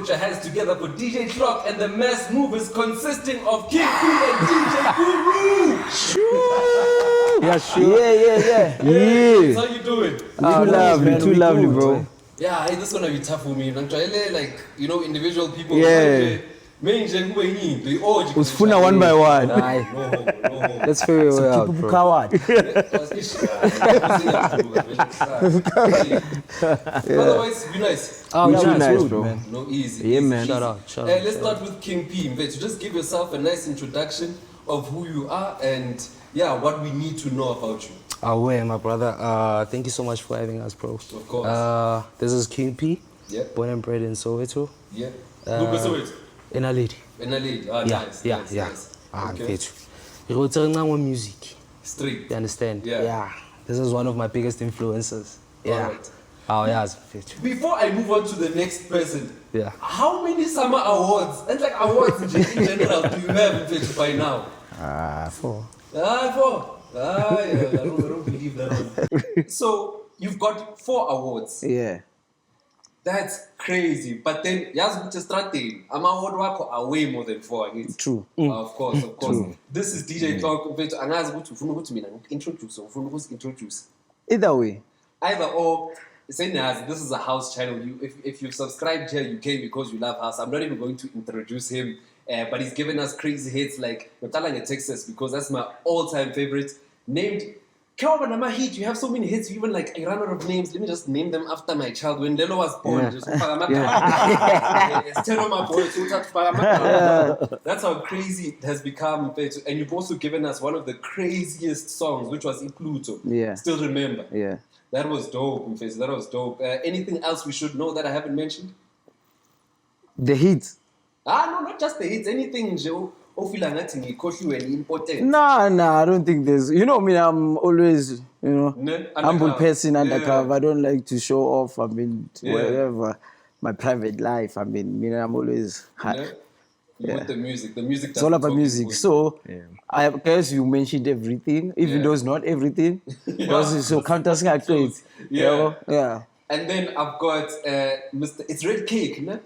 put your hands together for DJ Clock and the Massmovers consisting of King P and DJ Guru. Yeah, sure. Yeah. How you doing? Too lovely, bro. Yeah, this is gonna be tough for me. Like, you know, individual people. Yeah. Was funa one by one. No. Let's figure it out, bro. Otherwise, be nice. Oh, Too nice, rude, bro. man. No, easy. Yeah, easy. man. Shout out. Let's start with King P. So just give yourself a nice introduction of who you are and what we need to know about you. My brother. Thank you so much for having us, bro. Of course. This is King P. Yeah. Born and bred in Soweto. Yeah. In a lady. Nice. Okay. You go music. Straight. You understand? Yeah. This is one of my biggest influences. Yeah. Alright. Oh, yeah. Before I move on to the next person, Yeah. how many summer awards and like awards in general do you have by now? 4. 4. I don't believe that one. So you've got 4 awards. Yeah. That's crazy. But then, I'm award wako are way more than 4. True. Of course. This is DJ Talk. Introduce. Either way. Either or, saying as this is a house channel. If you've subscribed here, you came because you love house. I'm not even going to introduce him, but he's given us crazy hits like Twala, Texas, because that's my all-time favorite. Named Kawabana hit. You have so many hits. You even like a runner of names. Let me just name them after my child. When Lelo was born, That's how crazy it has become. And you've also given us one of the craziest songs, which was Pluto. Yeah. Still remember. Yeah. That was dope, Mfezi. That was dope. Anything else we should know that I haven't mentioned? The hits. No, not just the hits. Anything, Joe. Important. Nah, I don't think there's... You know me, I'm always, humble person, undercover. I don't like to show off. Whatever. My private life. I'm always... With the music. The music. It's all about music. So, I guess you mentioned everything, even though it's not everything. Because it's so counter-structured. Yeah. And then I've got Mr. It's Red Cake, no?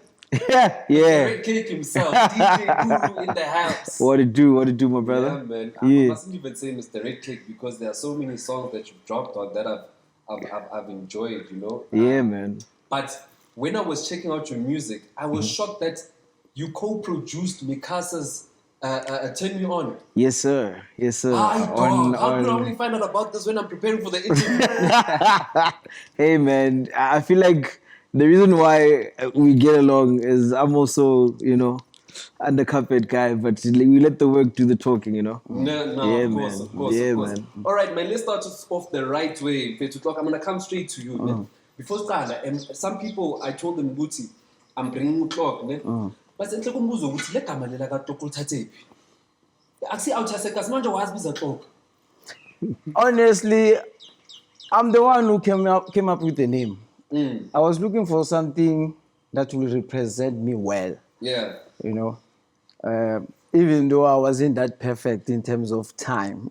Yeah. Red Cake himself, DJ Guru in the house. What it do, my brother? Yeah, man. I mustn't even say Mr. Red Cake because there are so many songs that you've dropped on that I've enjoyed, Yeah, man. But when I was checking out your music, I was shocked that you co-produced Mikasa's Turn Me On. Yes, sir. How could I only find out about this when I'm preparing for the interview? Hey, man, I feel like the reason why we get along is I'm also, undercovered guy, but we let the work do the talking, No, yeah, of course. Man. All right, man, let's start off the right way. I'm going to come straight to you, man. Before Skala, and some people, I told them, Buti, I'm bringing Clock, man. But I said, honestly, I'm the one who came up with the name. I was looking for something that will represent me well. Yeah. Even though I wasn't that perfect in terms of time.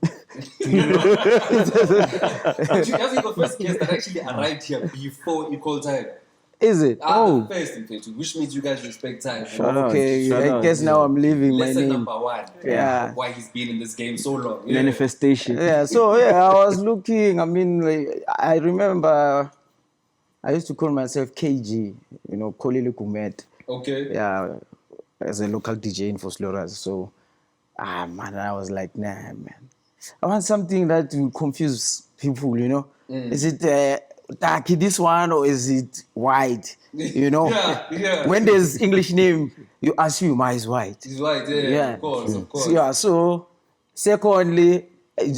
You guys are the first guest that actually arrived here before equal time. Is it? The first, in fact, which means you guys respect time. Okay, I guess now I'm leaving my Lesson name. number 1. Yeah. Why he's been in this game so long. Manifestation. Yeah, so I was looking, I remember I used to call myself KG, Kolile Kumet. Okay. Yeah, as a local DJ in Fosloras. So, I was like, nah, man. I want something that will confuse people, Is it dark, this one, or is it white? Yeah. When there's English name, you assume is white. He's white, yeah. Of course. Yeah, so, secondly,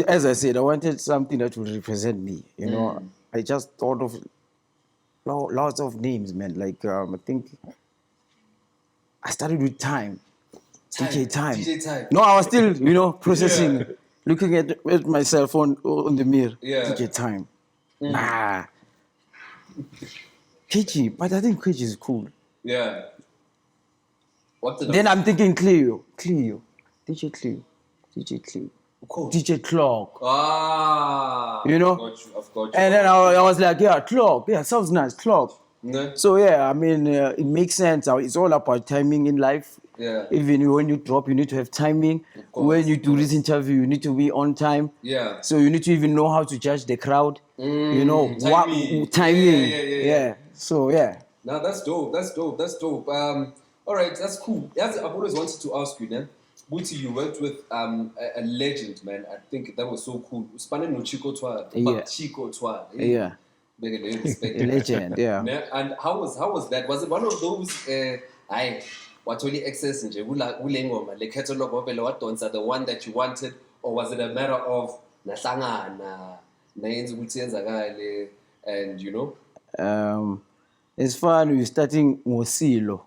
as I said, I wanted something that would represent me, I just thought of lots of names, man. Like, I think I started with Time. DJ Time. No, I was still, processing, looking at myself on the mirror. Yeah. DJ Time. Nah. Kichi, but I think Kichi is cool. Yeah. Then I'm thinking Cleo. DJ Cleo. Cool. DJ Clock. I've got you. And then I was like, yeah, Clock. Yeah, sounds nice, Clock. No? So yeah, I mean, it makes sense. It's all about timing in life. Yeah. Even when you drop, you need to have timing. course, When you of do this course. interview, you need to be on time. Yeah. So you need to even know how to judge the crowd. You know timing. what timing. Yeah. So yeah. Now that's dope. That's dope. All right, that's cool. I've always wanted to ask you, then. Booty, you worked with a legend, man. I think that was so cool. Spanning no Chicco Twala. Yeah. Chicco Twala. Yeah. Big respect. A legend. Yeah. And how was that? Was it one of those? I what only excess nje ulengoma le catalog of what dons are the one that you wanted, or was it a matter of nahlangana nayenza ukuthi yenzakale and you know? It's fun. We're starting ngosilo.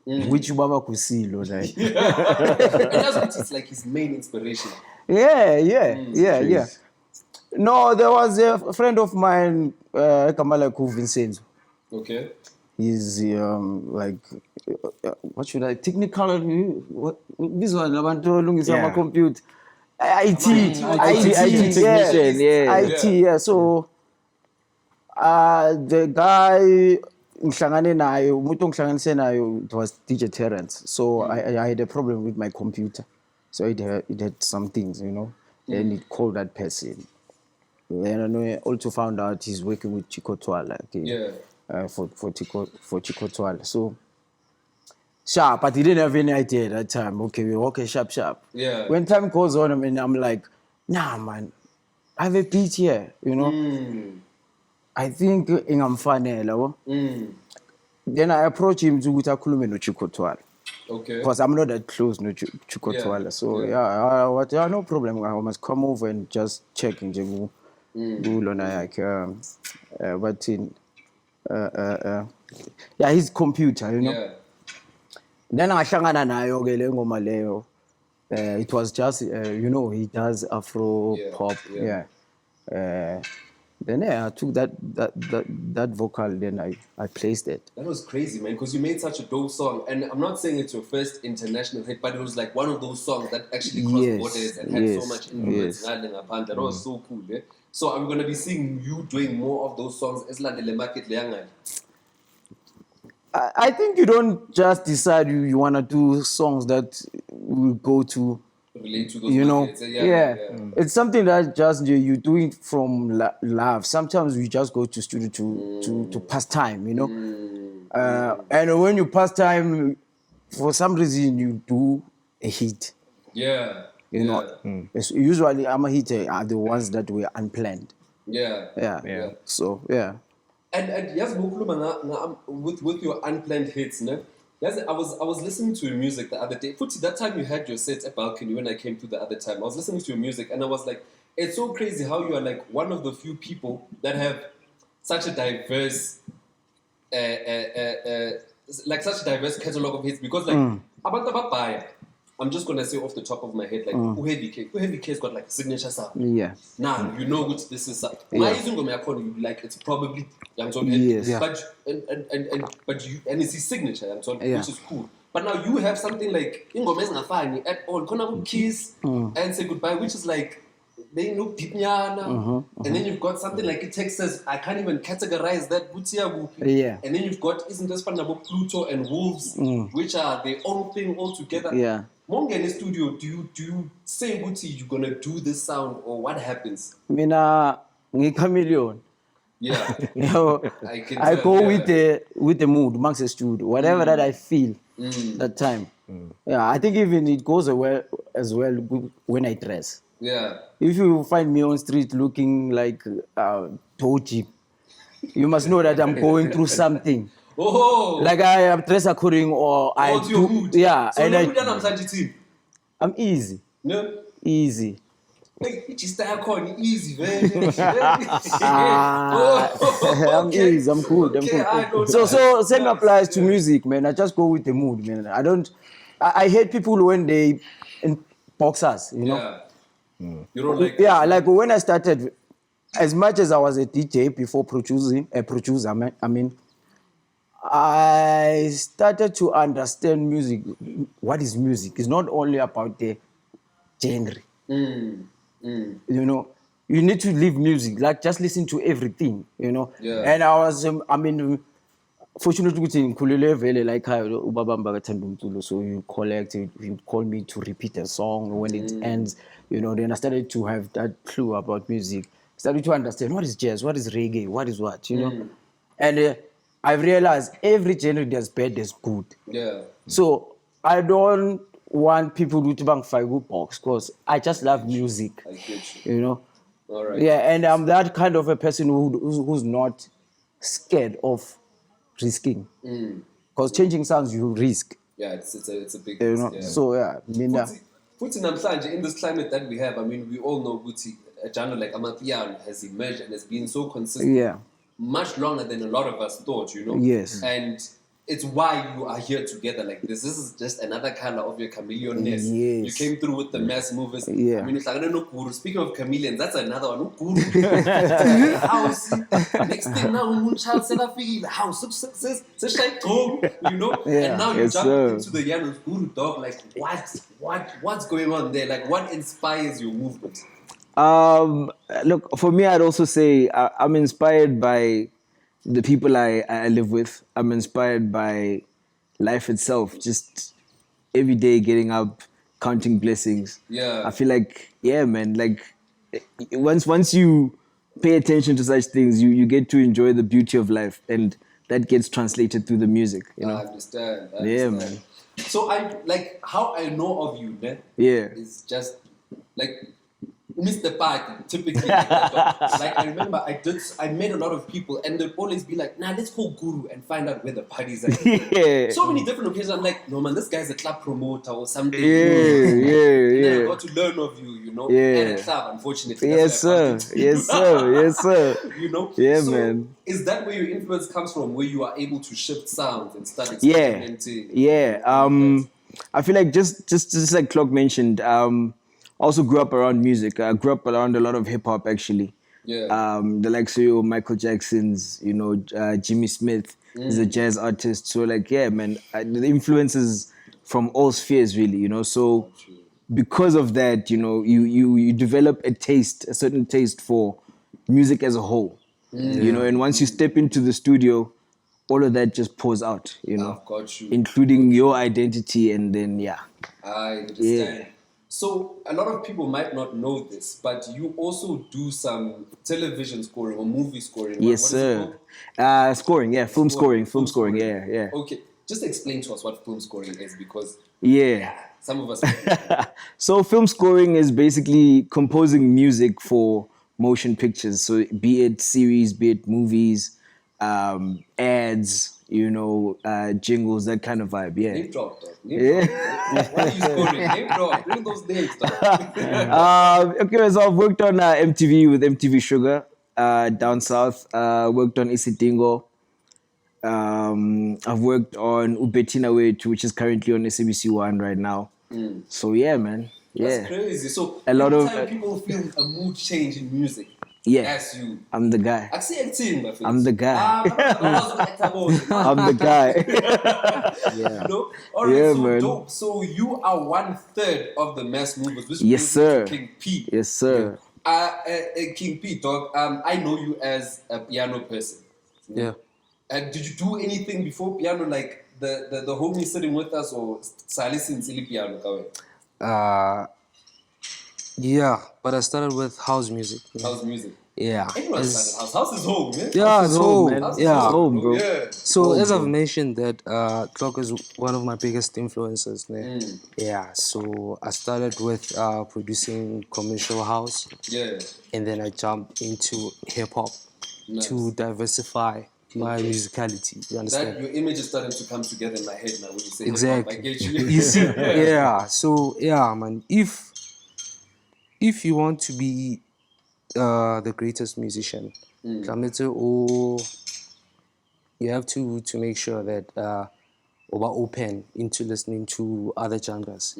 Which baba kusilo like. And that's what it's like his main inspiration. Yeah. No, there was a friend of mine, Kamala Vincenzo. Okay. He's like, what should I, technical, what, this one, abantu lungisa Yeah. ama computer. IT technician, yeah. IT, yeah. So, the guy, ngihlangane naye, umuntu ongihlanganise naye, it was DJ Terrence. So I had a problem with my computer. So it had some things, you know. Then it called that person. Then I also found out he's working with Chicco Twala. Okay. Yeah. For Chicco Twala. So sharp, but he didn't have any idea at that time. Okay, sharp. Yeah. When time goes on, I mean, I'm like, nah, man, I have a beat here, you know. I think ingamfanele. Then I approach him to khulume no Chicco Twala. Okay. Because I'm not that close no Chicco Twala. So yeah, no problem. I must come over and just check in Jemu. Yeah, his computer, you know. Yeah. Then I shangana nayo ke le ngoma leyo. It was just you know, he does Afro pop. yeah. Then I took that vocal, then I placed it. That was crazy, man, because you made such a dope song. And I'm not saying it's your first international hit, but it was like one of those songs that actually crossed borders and had so much influence. That was so cool, eh? So I'm going to be seeing you doing more of those songs. Eslandele market le. I think you don't just decide you want to do songs that will go to, Relate to those you know, markets. It's something that just you do it from love. Sometimes we just go to studio to pass time, you know. And when you pass time, for some reason you do a hit. Yeah. You know, usually I'm a hit are the ones that were unplanned. Yeah. So yeah. And yes, with your unplanned hits, no? Yes, I was listening to your music the other day. Futhi, that time you had your set at balcony when I came to the other time. I was listening to your music and I was like, it's so crazy how you are like one of the few people that have such a diverse such a diverse catalog of hits, because like abantu ababhaya, I'm just gonna say off the top of my head, like Heavy K's got like a signature sound. Yeah. Now you know what this is. My izingoma yakho, you like it's probably Young John Yes. Heavy, but it's his signature, Young John, which is cool. But now you have something like ingoma ezingafani at all. Khona Kiss and Say Goodbye, which is like they look deep nyana. And then you've got something like it Texas. I can't even categorize that. Yeah. And then you've got isn't this fun about Pluto and Wolves, which are their own thing altogether. Yeah. Monga in the studio, do you say Guti you're gonna do this sound, or what happens? Mina chameleon. Yeah. You know, I go with the mood, Max studio, whatever that I feel that time. Yeah, I think even it goes as well when I dress. Yeah. If you find me on street looking like Toji, you must know that I'm going through something. Oh. Like I am dressed according or I to your mood. Yeah, So and I'm easy. No. Easy. Like, it's just easy, man. I'm easy. I'm good. So same applies to music, man. I just go with the mood, man. I hate people when they in boxers, you know. Yeah. You don't like. Yeah, like when I started, as much as I was a DJ before a producer, I mean, I started to understand music. What is music? It's not only about the genre. You know, you need to live music. Like just listen to everything. You know. Yeah. And I was, fortunately ukuthi ngikhulele vele la ekhaya ubaba bakathanda umculo, so you collect, you call me to repeat a song when it ends, then I started to have that clue about music, started to understand what is jazz, what is reggae, what is what, and I've realized every genre there's bad, there's good. Yeah. So I don't want people to bang box because I just love music. I get you. You know? All right. Yeah, and I'm that kind of a person who's not scared of risking. Because changing sounds you risk. Yeah, it's a big You know? yeah. So yeah, Futhi namhlanje in this climate that we have, I mean, we all know Guti, a genre like Amapiano has emerged and has been so consistent. Yeah. Much longer than a lot of us thought, Yes. And it's why you are here together like this. This is just another color of your chameleonness. Yes. You came through with the Massmovers. Yeah. I mean, it's like, I don't know, Guru. Speaking of chameleons, that's another one. Guru. House. Next thing now, Moonchild said, I feel the house. It's like home, Yeah. And now you Yes, jump sir. into the Yanos Guru dog. Like, what's going on there? Like, what inspires your movement? Look, for me, I'd also say I'm inspired by the people I live with. I'm inspired by life itself. Just every day getting up, counting blessings. Yeah. I feel like, yeah, man, like once you pay attention to such things, you get to enjoy the beauty of life, and that gets translated through the music, I understand. Yeah, man. So how I know of you, man. Yeah. Is just like Mr. Party, typically like that. Like I remember I met a lot of people and they'd always be like, nah, let's call Guru and find out where the party's at. Yeah. So many different occasions. I'm like, no man, this guy's a club promoter or something. Yeah, And then I yeah. got to learn of you, Yeah. And a club, unfortunately. Yes, That's why I sir. bumped into Yes, you. sir. Yes, sir. Yeah, So man. is that where your influence comes from, where you are able to shift sounds and start Yeah, experimenting? yeah. I feel like just like Clock mentioned, I also grew up around music. I grew up around a lot of hip hop actually. Yeah. The likes of Michael Jackson's, Jimmy Smith is a jazz artist. So like, yeah, man, the influences from all spheres really, So because of that, you develop a certain taste for music as a whole. And once you step into the studio, all of that just pours out, I've got you. including your identity, and then I understand. So a lot of people might not know this, but you also do some television scoring or movie scoring. Yes, what is it sir. called? Scoring, yeah, film scoring, yeah. Okay, just explain to us what film scoring is, because Yeah. some of us. So film scoring is basically composing music for motion pictures. So be it series, be it movies, ads, jingles, that kind of vibe. Yeah. Name drop, dog. Name drop. What are you scoring? Name drop. Bring those names, dog. Okay, so I've worked on MTV with MTV Sugar down south. Worked on Isidingo. I've worked on Ubetina Wait, which is currently on SABC One right now. So yeah, man. Yeah. That's crazy. So A lot every of- time people feel a mood change in music. Yeah. That's you. I'm the guy. I see acting, my friend. I'm the guy. I'm I'm the guy. No? All right, Yeah, so man. dope. So you are 1/3 of the Massmovers, which Yes, brings me to sir. King P. Yes, sir. King P, dog. I know you as a piano person. Yeah. Did you do anything before piano, like the homie sitting with us, or Salis in silly piano? Yeah, but I started with house music. House music. Yeah. Anyone started house. House is home, man. Yeah, it's home. man. House is Yeah. Home, bro. Yeah. So as I've mentioned that Clock is one of my biggest influences. Yeah. So I started with producing commercial house, Yeah. and then I jumped into hip hop Nice. to diversify my musicality. You That understand? your image is starting to come together in my head now when you say Exactly. hip-hop. I get you. You see? Yeah. So yeah, man. If you want to be the greatest musician, you have to make sure that we're open into listening to other genres.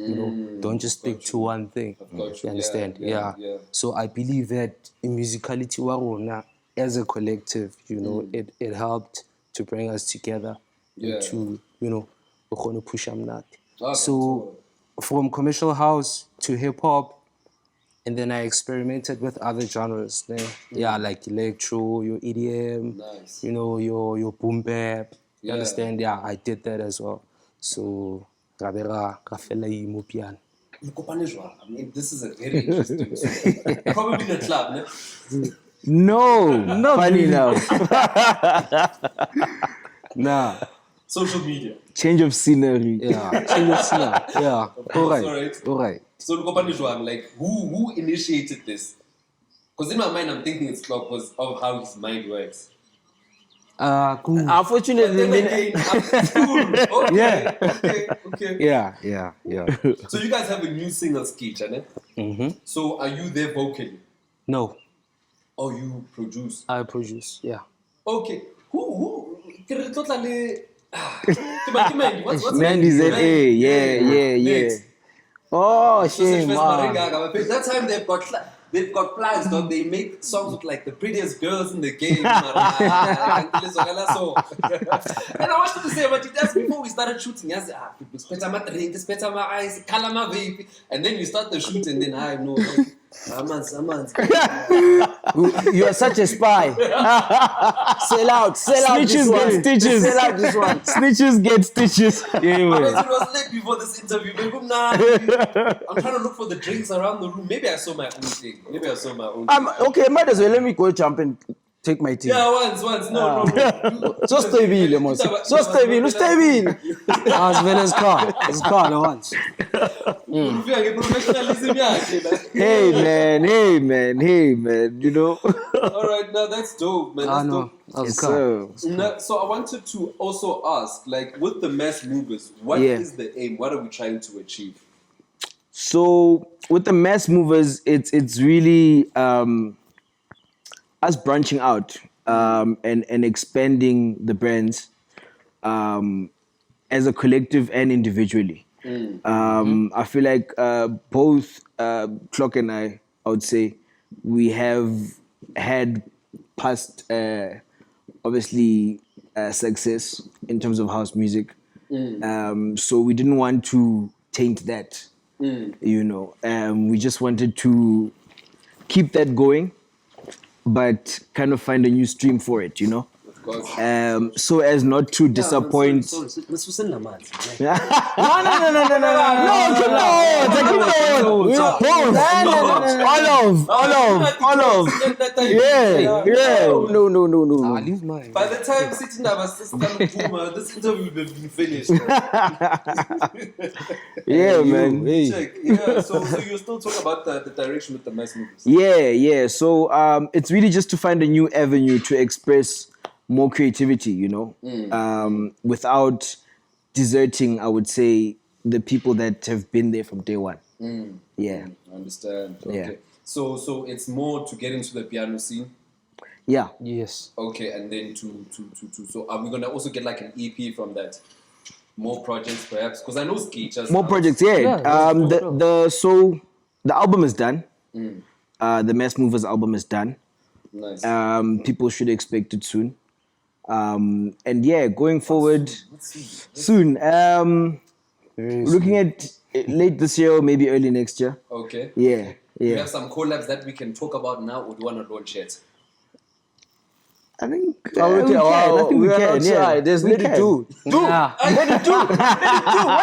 Don't just stick to one thing. got you. You understand? Yeah. So I believe that in musicality, as a collective, it helped to bring us together. Yeah. To we gonna push amnat. Okay, So from commercial house to hip hop, and then I experimented with other genres. Yeah, like electro, your EDM, Nice. your boom bap, You understand? Yeah, I did that as well. So, ra be ra fela imo piano. I mean, this is a very interesting story. Probably in a club, ne? No, funny enough. Nah, Social media. Change of scenery. yeah, change of scene. Yeah, Alright. all right. So like who initiated this? Because in my mind I'm thinking it's Klopp because of how his mind works. Cool. Unfortunately, Then again, cool. Okay, Yeah. okay. Yeah. So you guys have a new single, Sgija, ne? Mm-hmm. So are you there vocally? No, Or you produce? I produce. Yeah. Okay. Who? What's Mandy said, hey, yeah. Next. Oh, So such shame. first Marenga, that time they've got plans, dog. They make songs with like the prettiest girls in the game. And I wanted to say, but that's before we started shooting. I said, people spit on my drink, spit on my eyes, color my vape. And then we start the shoot, and then I know. you are such a spy. Sell out this Snitches one. get stitches. Sell out this one. Snitches get stitches. Yeah, But man. it was late before this interview. I'm trying to look for the drinks around the room. Maybe I saw my own thing. Okay, might as well let me go jump and take my team. Yeah, once. No. So stabile, mos. So stabile. As well as car. It's car the once. Professionalism, yeah. Hey, man. You know? All right, now that's dope, man. That's dope. Yes, sir. So I wanted to also ask, like, with the Massmovers, what is the aim? What are we trying to achieve? So with the Massmovers, it's really us branching out and expanding the brands as a collective and individually. I feel like both Clock and I would say, we have had past obviously success in terms of house music. So we didn't want to taint that. You know, we just wanted to keep that going, but kind of find a new stream for it, you know? Of course. So as not to disappoint. Sorry. No, No, keep on. All of. Yeah. No. I leave mine. By the time sitting down, this interview will have been finished. Yeah, man. Check. Yeah. So you're still talking about the direction with the Massmovers. Yeah. So it's really just to find a new avenue to express more creativity, you know, without deserting, I would say, the people that have been there from day one. Yeah. I understand. Okay. Yeah. So it's more to get into the piano scene. Yeah. Yes. Okay, and then to so are we gonna also get like an EP from that? More projects perhaps? Because I know Sgija. More projects, yeah. So the album is done. The Massmovers album is done. Nice. People should expect it soon. And yeah, going forward soon. Looking at late this year or maybe early next year. Okay. Yeah. We have some collabs that we can talk about now, or do you want to launch yet? I think we we can. I think we can. Yeah. There's We Lady can. Two. What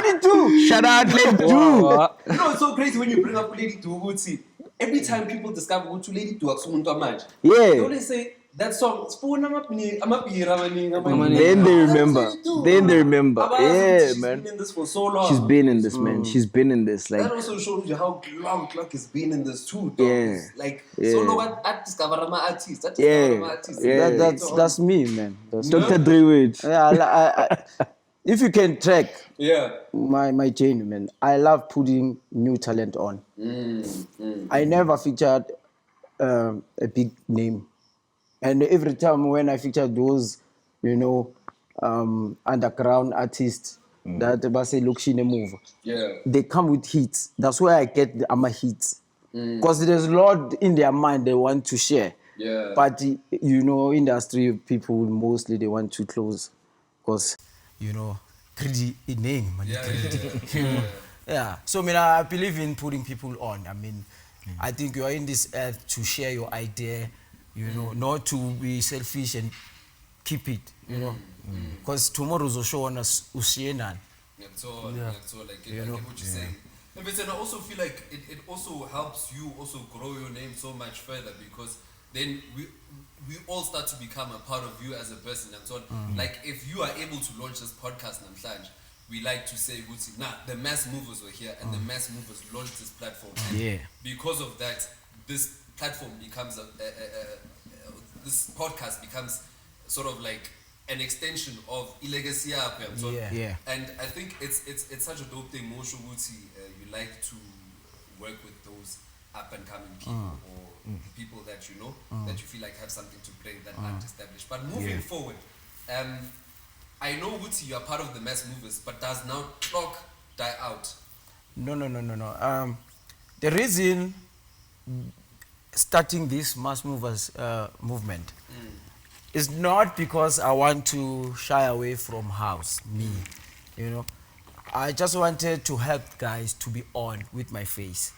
did do? Shout out, Lady Do. You know, it's so crazy when you bring up Lady Duguti. Every time people discover Utu Lady Du Aksumuntu Amaj, they Yeah. always say that song. Then they remember. Yeah, She's man. been in this for so long. She's been in this, man. She's been in this. That Like, also shows you how long Clock has been in this too. Dog. Yeah. Like Yeah. so long at discover my artist. That Yeah. discover my artist. Yeah. That's me, man. That's Dr. Dre Wade. I if you can track Yeah. my journey, man, I love putting new talent on. I never featured a big name, and every time when I feature those, you know, underground artists that say look she move, Yeah. they come with hits. That's where I get the AMA hits, because there's a lot in their mind they want to share. Yeah. But you know, industry people mostly they want to close, because you know, greedy in name. Yeah. So I believe in putting people on. I mean, I think you are in this earth to share your idea, you know, not to be selfish and keep it, you know, because tomorrow's show on us ushienani. Like, I get what you're saying. But then I also feel like it also helps you also grow your name so much further, because then we all start to become a part of you as a person and so on. Like, if you are able to launch this podcast, Namhlanje, we like to say, the Massmovers were here and the Massmovers launched this platform. And because of that, this platform becomes this podcast becomes sort of like an extension of legacy. And I think it's such a dope thing. Mosho Wuti, you like to work with those up and coming people or people that you know that you feel like have something to bring that aren't established. But moving forward, I know Wuti, you are part of the Massmovers, but does now Clock die out? No. The reason starting this Massmovers movement is not because I want to shy away from house, me, you know. I just wanted to help guys to be on with my face.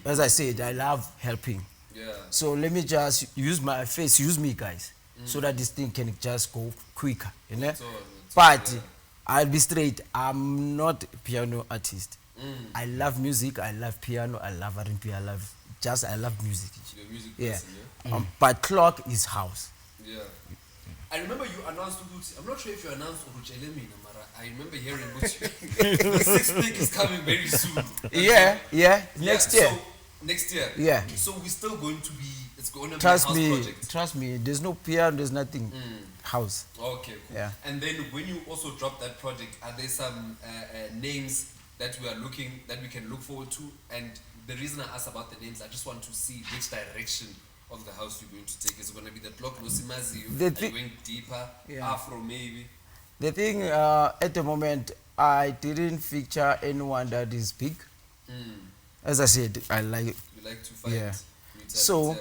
As I said, I love helping. So let me just use my face, use me, guys, so that this thing can just go quicker, you know. But I'll be straight, I'm not a piano artist. I love music, I love piano, I love R&B, I love music. You're a music person, But Clock is house. I remember you announced Uguti. I'm not sure if you announced Uruchelemi, Mara. I remember hearing Uguti. The sixth pick is coming very soon. Next year. So, next year. Yeah. So we're still going to be. It's going to be a house project. Trust me. There's no piano. There's nothing. House. Okay, cool. Yeah. And then when you also drop that project, are there some names that we can look forward to? And the reason I asked about the names, I just want to see which direction of the house you're going to take. Is it going to be the Clock Losimazi? Are you going deeper? Afro maybe? The thing at the moment, I didn't feature anyone that is big. As I said, you like to fight. Yeah. So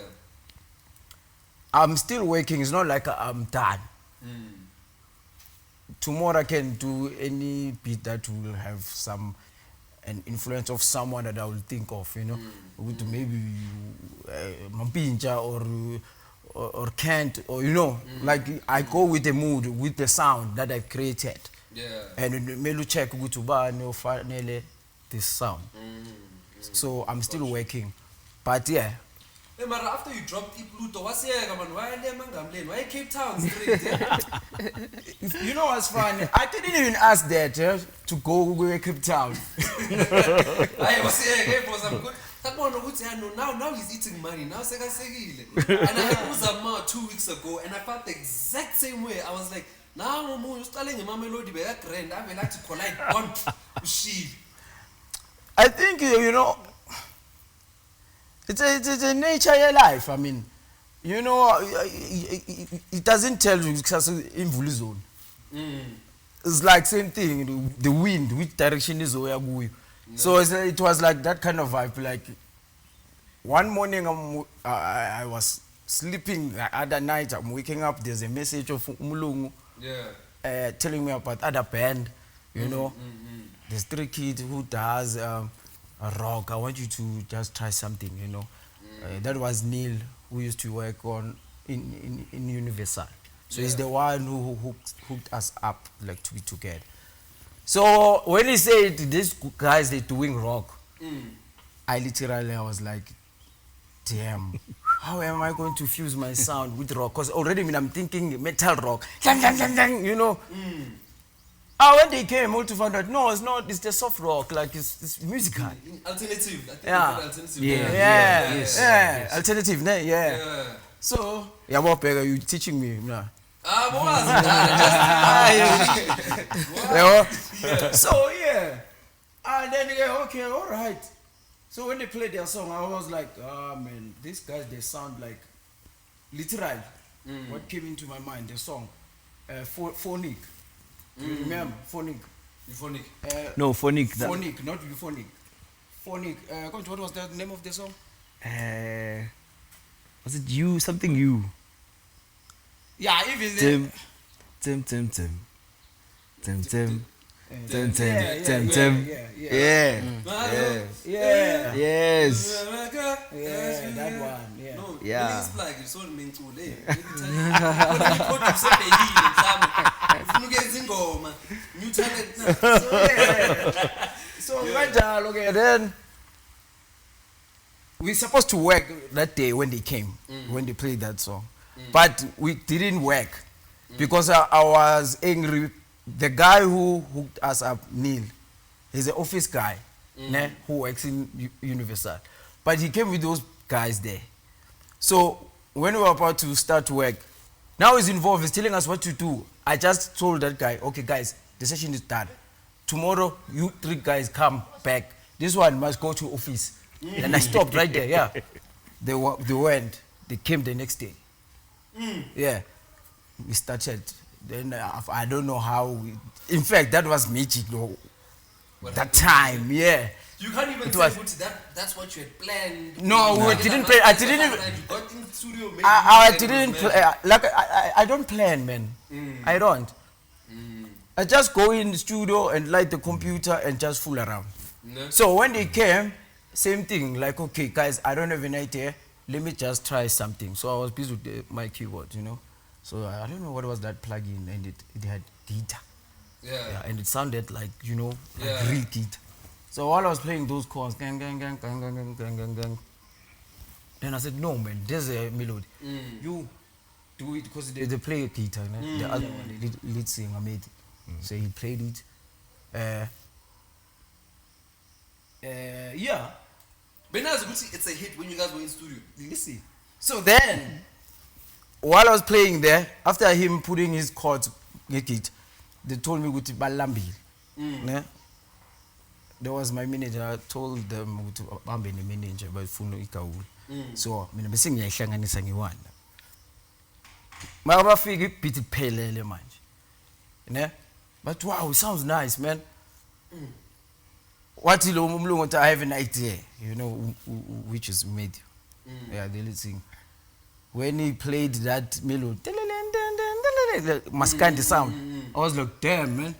I'm still working. It's not like I'm done. Tomorrow I can do any beat that will have an influence of someone that I will think of, you know, with maybe Mampinja or Kent, or you know, like I go with the mood, with the sound that I've created. And melu check this sound. So I'm still working, but Hey, Mara, after you dropped Pluto, why Cape Town straight? You know what's funny? I didn't even ask that to go Cape Town. I was here for some good. Now he's eating money. Now and I had Uzama 2 weeks ago, and I felt the exact same way. I was like, now you're telling him Melody be grand. I like to collide one sheep. I think you know. It's a nature of your life. I mean, you know, it doesn't tell you because in Vulu zone. It's like same thing. The wind, which direction is where going. So it was like that kind of vibe. Like one morning, I was sleeping. The other night, I'm waking up. There's a message of Umulungu telling me about other band. You know, there's 3 kids who does. Rock. I want you to just try something, you know. That was Neil, who used to work on in Universal. So he's the one who hooked us up, like, to be together. So when he said these guys they're doing rock, I was like, damn, how am I going to fuse my sound with rock? Because already I'm thinking metal rock, you know. When they came, all to find out, no, it's not, it's the soft rock, like it's musical. Alternative. I think alternative. Alternative, yeah. So, you teaching me. Nah. So, and then they go, okay, all right. So when they played their song, I was like, man, these guys, they sound like, literal. What came into my mind, the song, phonic. You remember? Phonic. Euphonic. No, phonic. Phonic, not euphonic. Phonic. What was the name of the song? Was it you? Something you? Yeah, even Tim. Yeah. Yes. Yeah, that one. Yeah. No, Yeah. It's like it's all meant to lay. New talent. So then we supposed to work that day when they came, when they played that song. But we didn't work because I was angry. The guy who hooked us up, Neil, he's an office guy who works in Universal. But he came with those guys there. So when we were about to start work, now he's involved, he's telling us what to do. I just told that guy, okay guys, the session is done. Tomorrow, you 3 guys come back. This one must go to office. And I stopped right there, yeah. They went, they came the next day. Yeah, we started. Then I don't know how, in fact, that was magic though. That time, yeah. You can't even It say was- that's what you had planned. No, we didn't play. I didn't even. You got in the studio, maybe I didn't play. Like I don't plan, man. I don't. I just go in the studio and light the computer and just fool around. No. So when they came, same thing. Like, okay, guys, I don't have an idea. Let me just try something. So I was busy with my keyboard, you know. So I don't know what was that plug-in, and it had guitar. Yeah, and it sounded like, you know, like real guitar. So while I was playing those chords, gang, gang, gang, gang, gang, gang, gang, gang, gang, then I said, no, man, there's a melody. You do it, because they play a guitar, né? The other one, the lead singer made it. So he played it. Yeah. But now it's a hit when you guys were in studio. Listen. So then, while I was playing there, after him putting his chords, get it, they told me to balambi. There was my manager. I told them to bambe the manager, but funo ikawu. So mina bese ngiyahlanganisa ngiwanda. Mara bafika ibit iphelele manje. Ne? But wow, it sounds nice, man. What lo umlungu, I have an idea, you know, which is made. Yeah, the lead sing. When he played that melody, Maskandi sound, I was like, damn, man.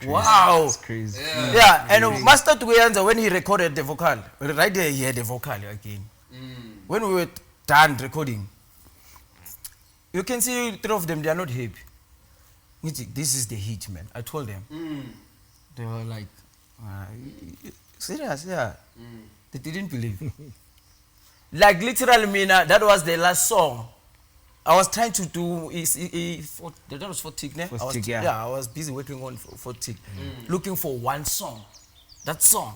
Wow. It's crazy. Yeah, and Master Tuyanza, when he recorded the vocal, right there he had the vocal again. When we were done recording, you can see 3 of them, they are not happy. This is the hit, man. I told them. They were like, serious, yeah. They didn't believe. Like literally, Mina, that was the last song. I was trying to do, that was for Tick, ne? I was busy working on for Tick, looking for one song, that song.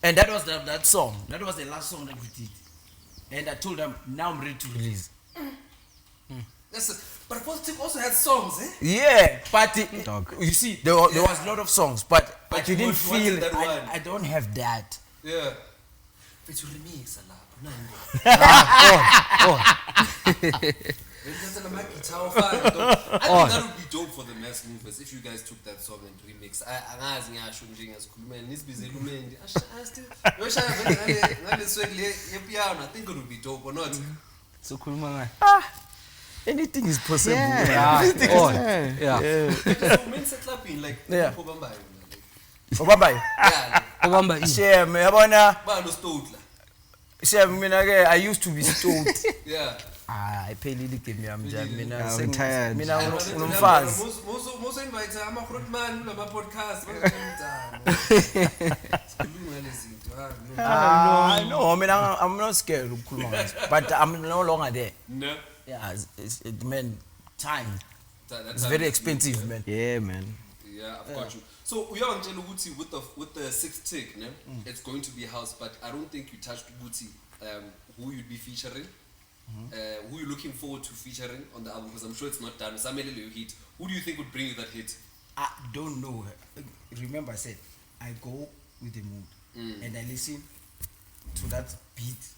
And that was that song. That was the last song that we did. And I told them, now I'm ready to release. But Positive also had songs, eh? Yeah, but you see, there was a lot of songs, but I you didn't feel that one. I don't have that. Yeah. But you remix a lot. I think that would be dope for the Massmovers if you guys took that song and remix. I think it would be dope or not. So Kulmanga. Anything is possible. Yeah. So men set clapping like Yeah. Obamba. Oh, bye-bye. Yeah. Obamba. Shem, yabona. Ba no stotla. Shem, mina ke, I used to be stoned. Yeah. I pay Lily give me I'm tired. Mina unumfazi. Most invite ama-Grootman kulama podcast. No, mina I'm not scared of ukukhuluma, but I'm no longer there. No. Yeah, it meant time. It's That's very expensive, man. Yeah, man. Yeah, I've got you. So we are on Uti with the 6th take, ne? It's going to be house, but I don't think you touched Uti. Who you'd be featuring, who you're looking forward to featuring on the album, because I'm sure it's not done. You hit. Who do you think would bring you that hit? I don't know. Remember, I said I go with the mood and I listen to that beat.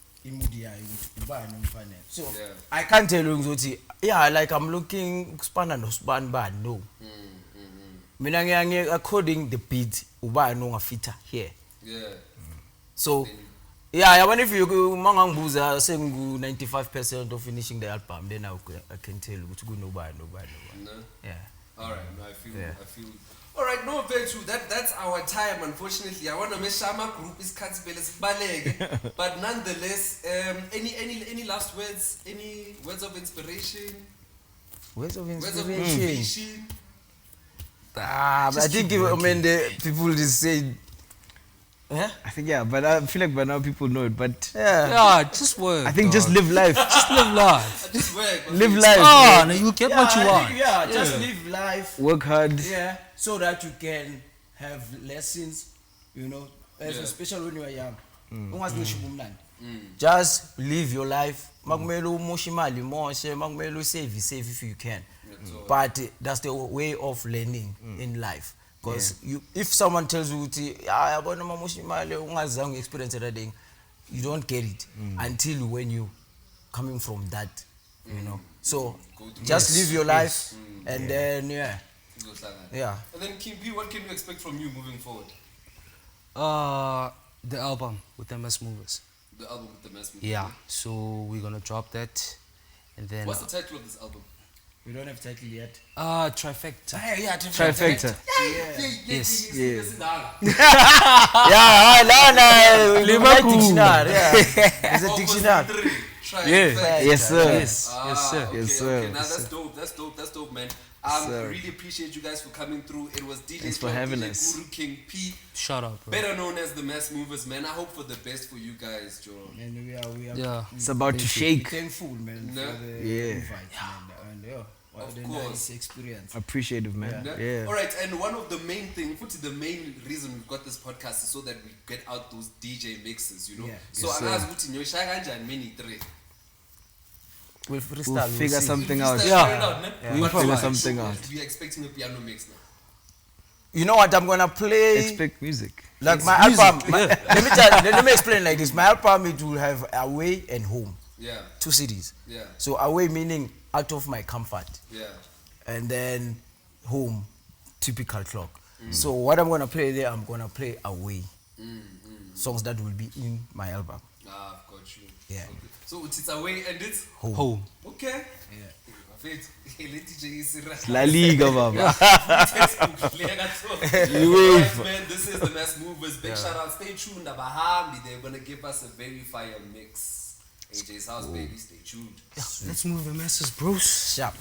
So Yeah. I can't tell you ukuthi, yeah, like I'm looking spana no span bad, no. Mina ngiyange according the beat ubani ongafita here. Yeah. So yeah, even if you mangangibuza sengu 95% of finishing the album, then I can tell you ukuthi kunobani. No? Yeah. All right. No, I feel. All right, no, very true. That's our time. Unfortunately, I want to make Shama group is Baleg, but nonetheless, any last words? Any words of inspiration? Words of Words of inspiration. motivation? But I think the people just say, yeah, I think but I feel like by now people know it. But yeah. Yeah, just work. I think just dog. live life. Just live life. Just work. Live life. Oh, no, you get what you I want. think, just live life. Work hard. Yeah, so that you can have lessons, especially when you are young. Just live your life. Makumele umoshe imali moshe, makumele usave if you can. But that's the way of learning in life. Because if someone tells you, "I experience it," you don't get it until when you coming from that, So just live your life, and then yeah. And then Kim B, what can you expect from you moving forward? The album with the Massmovers. The album with the Massmovers. Yeah, so we're gonna drop that, and then What's the title of this album? We don't have title yet. Trifecta. Trifecta. Yes. Dictionary. It's a dictionary. Yes, sir. Yes, sir. Okay, Yes, sir. Okay, now that's dope, man. sir. Really appreciate you guys for coming through. It was DJ Thanks for Twala, having DJ us. Guru King P, Shout out, bro. better known as the Massmovers, man. I hope for the best for you guys, Joe. And we are Yeah. It's about to shake. thankful, man, Yeah. for the Yeah. invite, man. And what Of a course. nice experience. Appreciative, man. Yeah. Yeah. All right, and one of the main thing, the main reason we've got this podcast is so that we get out those DJ mixes, Yeah. So Yes, sir. angazi ukuthi ngiyoshaya kanjani mini 3. We'll We'll freestyle. figure something out. We'll figure something out. We're expecting a piano mix now. You know what? I'm gonna play. Expect music. Like my album. Let me explain like this. My album, it will have away and home, Yeah, 2 cities. yeah, So away meaning out of my comfort, yeah. and then home, typical clock. So what I'm gonna play there, I'm gonna play away songs that will be in my album. Ah, I've got you. Yeah. Okay. So it's away and it's Home. okay. Yeah. La Liga, baba. Alright, man, this is the Massmovers. Big shout out. Stay tuned. Abahambi, they're gonna give us a very fire mix. AJ's house, baby. Stay tuned. Let's move the masses, bros. Sharp.